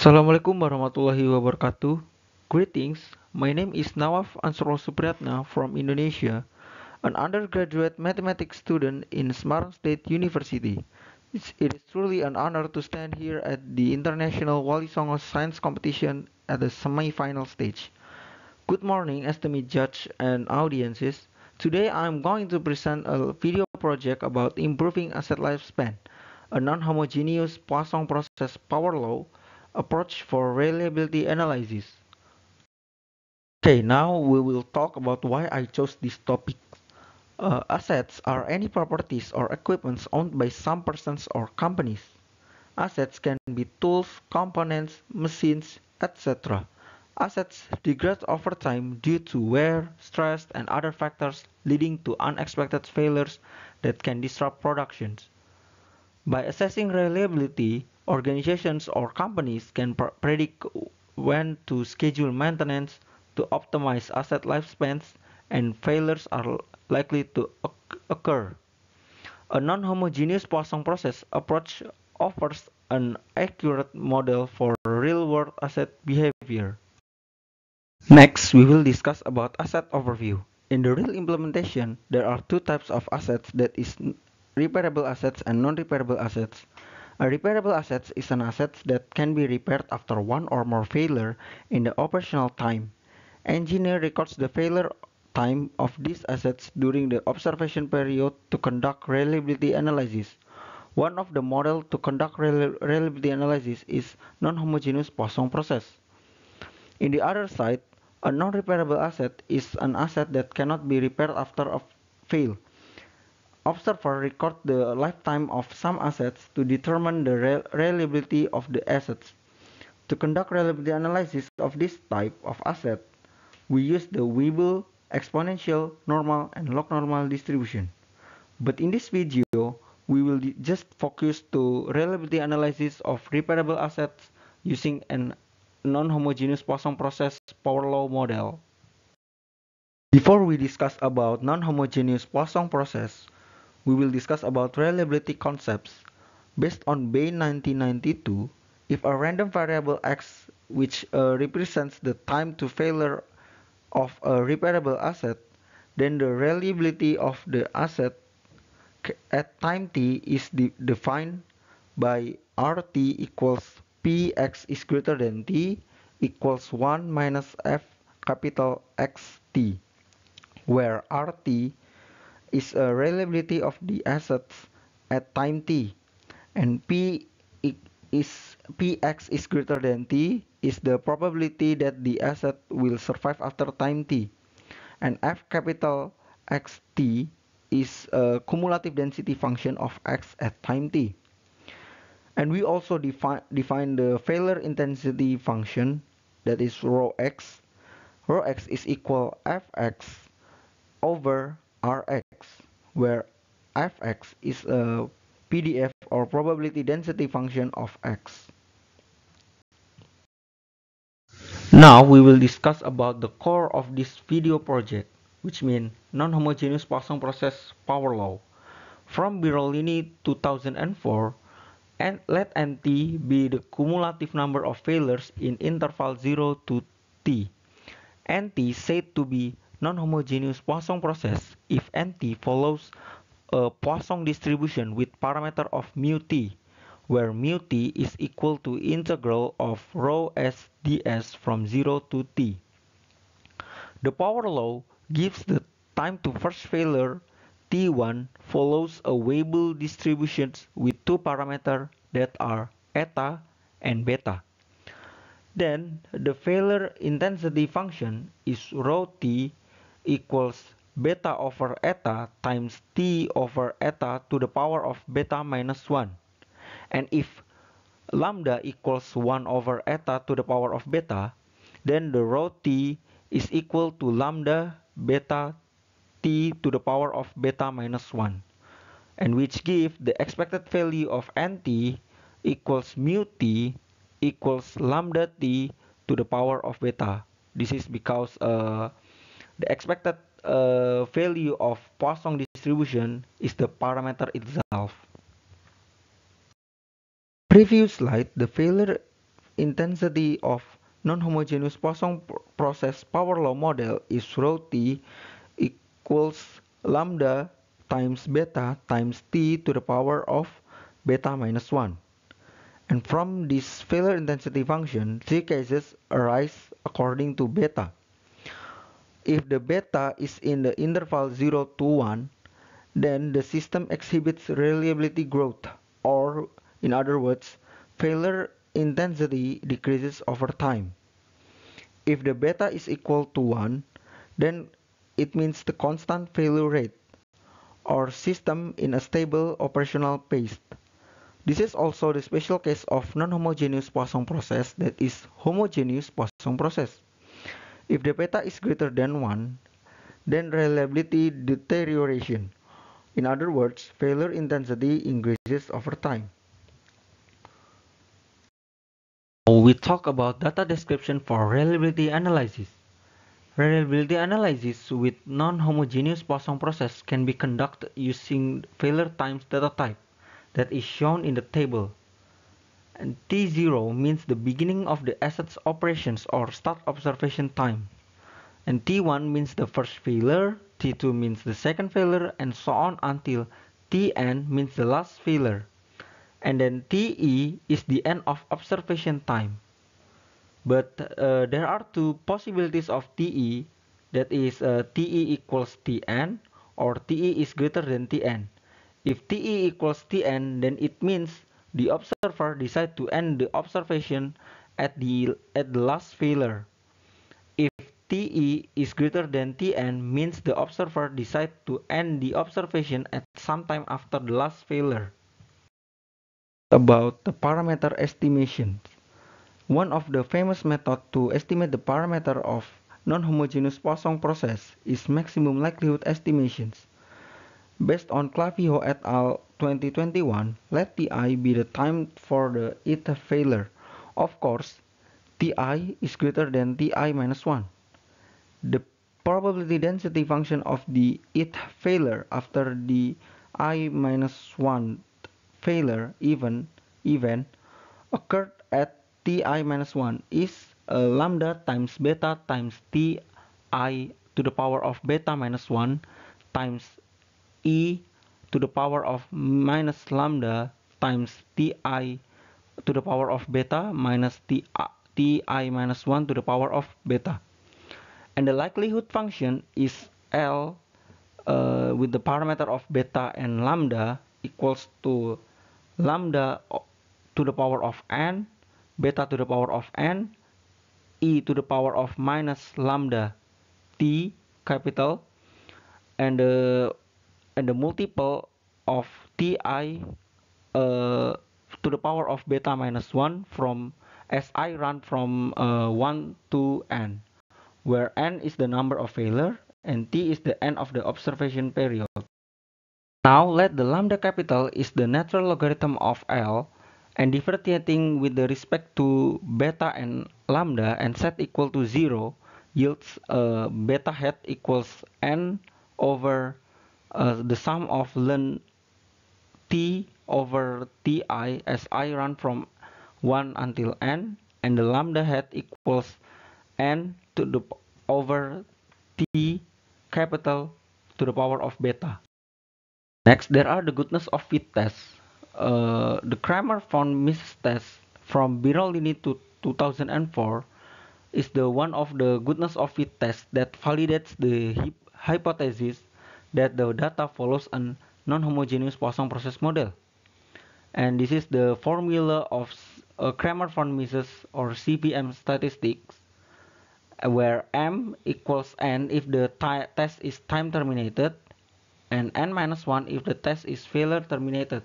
Assalamualaikum warahmatullahi wabarakatuh. Greetings, my name is Nawaf Ansarul Supriyatna from Indonesia, an undergraduate mathematics student in Semarang State University. It is truly an honor to stand here at the International Wali Songo Science Competition at the semi-final stage. Good morning, esteemed judge and audiences. Today I am going to present a video project about improving asset lifespan, a non-homogeneous Poisson process power law approach for reliability analysis. Okay, now we will talk about why I chose this topic. Assets are any properties or equipments owned by some persons or companies. Assets can be tools, components, machines, etc. Assets degrade over time due to wear, stress, and other factors leading to unexpected failures that can disrupt productions. By assessing reliability, organizations or companies can predict when to schedule maintenance to optimize asset lifespans, and failures are likely to occur. A non-homogeneous Poisson process approach offers an accurate model for real-world asset behavior. Next, we will discuss about asset overview. In the real implementation, there are two types of assets, that is repairable assets and non-repairable assets. A repairable asset is an asset that can be repaired after one or more failure in the operational time. Engineer records the failure time of these assets during the observation period to conduct reliability analysis. One of the models to conduct reliability analysis is non-homogeneous Poisson process. In the other side, a non-repairable asset is an asset that cannot be repaired after a fail. Observer record the lifetime of some assets to determine the reliability of the assets. To conduct reliability analysis of this type of asset, we use the Weibull exponential, normal, and log normal distribution. But in this video, we will just focus to reliability analysis of repairable assets using an non-homogeneous Poisson process power law model. Before we discuss about non-homogeneous Poisson process, we will discuss about reliability concepts. Based on Bain 1992, if a random variable x, which represents the time to failure of a repairable asset, then the reliability of the asset at time t is defined by Rt equals Px is greater than t equals 1 minus f capital X t, where Rt is a reliability of the assets at time t, and Px is greater than t is the probability that the asset will survive after time t, and f capital Xt is a cumulative density function of x at time t. And we also define the failure intensity function, that is rho x. Rho x is equal fx over Rx, where Fx is a PDF or probability density function of x. Now we will discuss about the core of this video project, which means non-homogeneous Poisson process power law. From Birolini 2004, and let nt be the cumulative number of failures in interval 0 to t. Nt said to be non-homogeneous Poisson process if Nt follows a Poisson distribution with parameter of mu t, where mu t is equal to integral of rho s ds from 0 to t. The power law gives the time to first failure t1 follows a Weibull distribution with two parameters that are eta and beta. Then the failure intensity function is rho t equals beta over eta times t over eta to the power of beta minus 1. And if lambda equals 1 over eta to the power of beta, then the rho t is equal to lambda beta t to the power of beta minus 1, and which give the expected value of nt equals mu t equals lambda t to the power of beta. This is because the expected value of Poisson distribution is the parameter itself. Previous slide, the failure intensity of non-homogeneous Poisson process power law model is rho t equals lambda times beta times t to the power of beta minus 1. And from this failure intensity function, three cases arise according to beta. If the beta is in the interval 0 to 1, then the system exhibits reliability growth, or in other words, failure intensity decreases over time. If the beta is equal to 1, then it means the constant failure rate, or system in a stable operational pace. This is also the special case of non-homogeneous Poisson process that is homogeneous Poisson process. If the beta is greater than 1, then reliability deterioration. In other words, failure intensity increases over time. Now we talk about data description for reliability analysis. Reliability analysis with non-homogeneous Poisson process can be conducted using failure times data type that is shown in the table. And T0 means the beginning of the asset's operations or start observation time. And T1 means the first failure, T2 means the second failure, and so on until Tn means the last failure. And then Te is the end of observation time. But there are two possibilities of Te, that is Te equals Tn or Te is greater than Tn. If Te equals Tn, then it means the observer decides to end the observation at the last failure. If Te is greater than Tn means the observer decides to end the observation at some time after the last failure. About the parameter estimation. One of the famous methods to estimate the parameter of non-homogeneous Poisson process is maximum likelihood estimations. Based on Clavijo et al. 2021, let Ti be the time for the ith failure. Of course, Ti is greater than Ti minus 1. The probability density function of the ith failure after the I minus 1 failure event occurred at Ti minus 1 is lambda times beta times Ti to the power of beta minus 1 times e to the power of minus lambda times Ti to the power of beta minus Ti minus 1 to the power of beta. And the likelihood function is L with the parameter of beta and lambda equals to lambda to the power of n, beta to the power of n, e to the power of minus lambda t capital, and the multiple of Ti to the power of beta minus 1 from as I run from 1 to n, where n is the number of failure and t is the end of the observation period. Now let the lambda capital is the natural logarithm of L, and differentiating with the respect to beta and lambda and set equal to 0 yields beta hat equals n over the sum of ln t over Ti as I run from 1 until n, and the lambda hat equals n to the over T capital to the power of beta. Next, there are the goodness of fit tests. The Kramer von Mises test from Birolini to 2004 is the one of the goodness of fit tests that validates the hypothesis that the data follows a non-homogeneous Poisson process model. And this is the formula of Kramer von Mises or CVM statistics, where m equals n if the test is time terminated and n minus 1 if the test is failure terminated,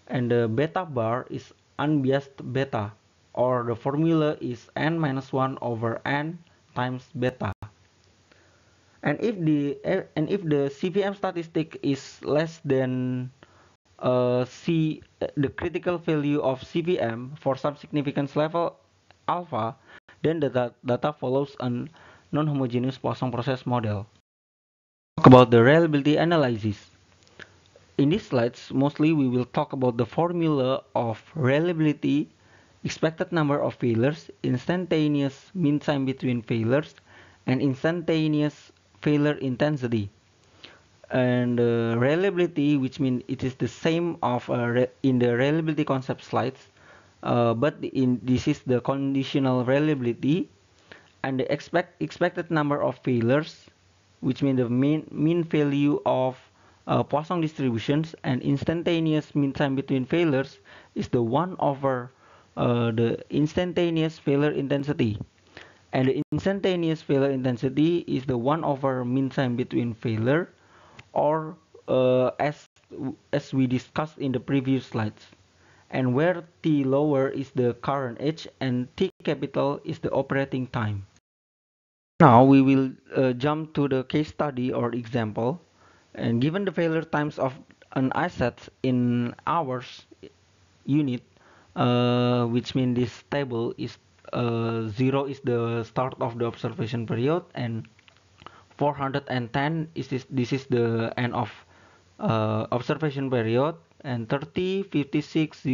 and the beta bar is unbiased beta, or the formula is n minus 1 over n times beta. And if the CVM statistic is less than the critical value of CVM for some significance level alpha, then the data follows a non-homogeneous Poisson process model. Talk about the reliability analysis. In these slides, mostly we will talk about the formula of reliability expected number of failures, instantaneous mean time between failures, and instantaneous failure intensity. And reliability, which means it is the same of in the reliability concept slides, but this is the conditional reliability. And the expected number of failures, which means the mean value of Poisson distributions, and instantaneous mean time between failures is the 1 over the instantaneous failure intensity, and the instantaneous failure intensity is the 1 over mean time between failure, or as we discussed in the previous slides, and where t lower is the current age and t capital is the operating time. Now we will jump to the case study or example. And given the failure times of an asset in hours unit, which means this table is 0 is the start of the observation period, and 410 is this is the end of observation period, and 30, 56,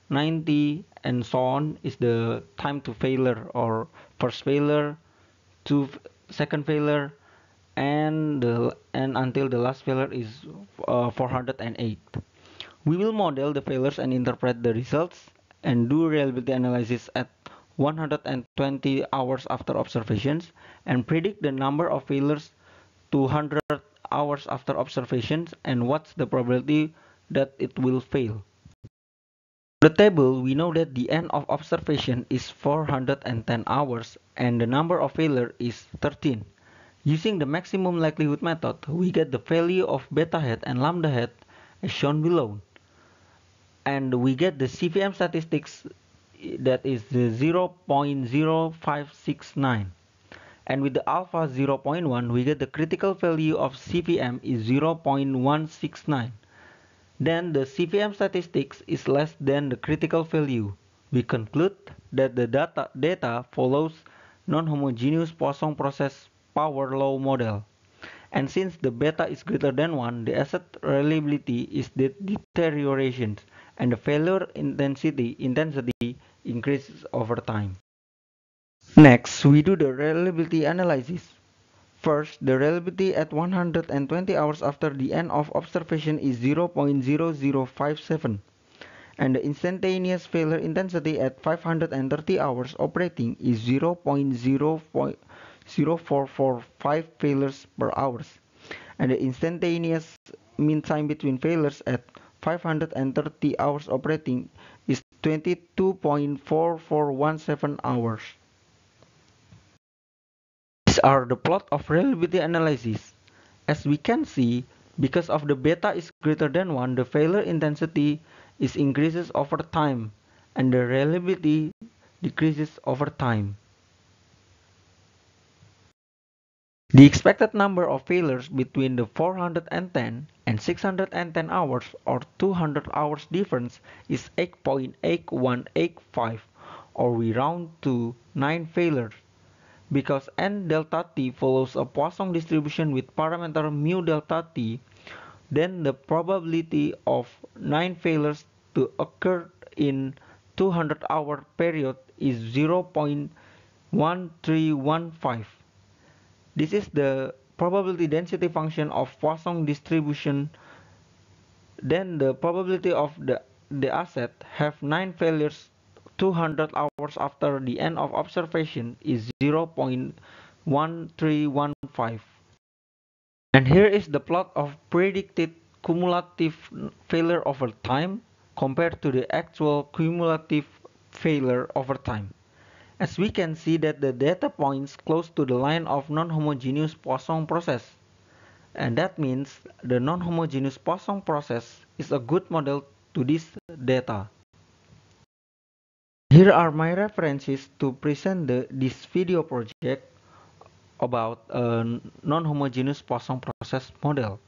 90, and so on is the time to failure or first failure to second failure, and until the last failure is 408. We will model the failures and interpret the results and do reliability analysis at 120 hours after observations and predict the number of failures to 100 hours after observations and what's the probability that it will fail. The table, we know that the end of observation is 410 hours and the number of failure is 13. Using the maximum likelihood method, we get the value of beta hat and lambda hat as shown below. And we get the CVM statistics, that is the 0.0569. And with the alpha 0.1, we get the critical value of CVM is 0.169. Then the CVM statistics is less than the critical value. We conclude that the data follows non-homogeneous Poisson process power law model. And since the beta is greater than 1, the asset reliability is deterioration and the failure intensity increases over time. Next, we do the reliability analysis. First, the reliability at 120 hours after the end of observation is 0.0057, and the instantaneous failure intensity at 530 hours operating is 0.0445 failures per hour, and the instantaneous mean time between failures at 530 hours operating is 22.4417 hours. These are the plot of reliability analysis. As we can see, because of the beta is greater than 1, the failure intensity is increases over time and the reliability decreases over time. The expected number of failures between the 410 and 610 hours or 200 hours difference is 8.8185, or we round to 9 failures. Because n delta t follows a Poisson distribution with parameter mu delta t, then the probability of 9 failures to occur in 200-hour period is 0.1315. This is the probability density function of Poisson distribution. Then the probability of the asset have 9 failures 200 hours after the end of observation is 0.1315. And here is the plot of predicted cumulative failure over time compared to the actual cumulative failure over time. As we can see that the data points close to the line of non-homogeneous Poisson process. And that means the non-homogeneous Poisson process is a good model to this data. Here are my references to present this video project about a non-homogeneous Poisson process model.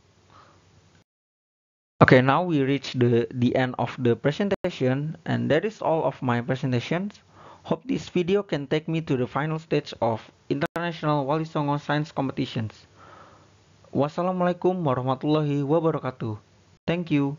Okay, now we reach the end of the presentation, and that is all of my presentations. Hope this video can take me to the final stage of International Wali Songo Science Competitions. Wassalamualaikum warahmatullahi wabarakatuh. Thank you.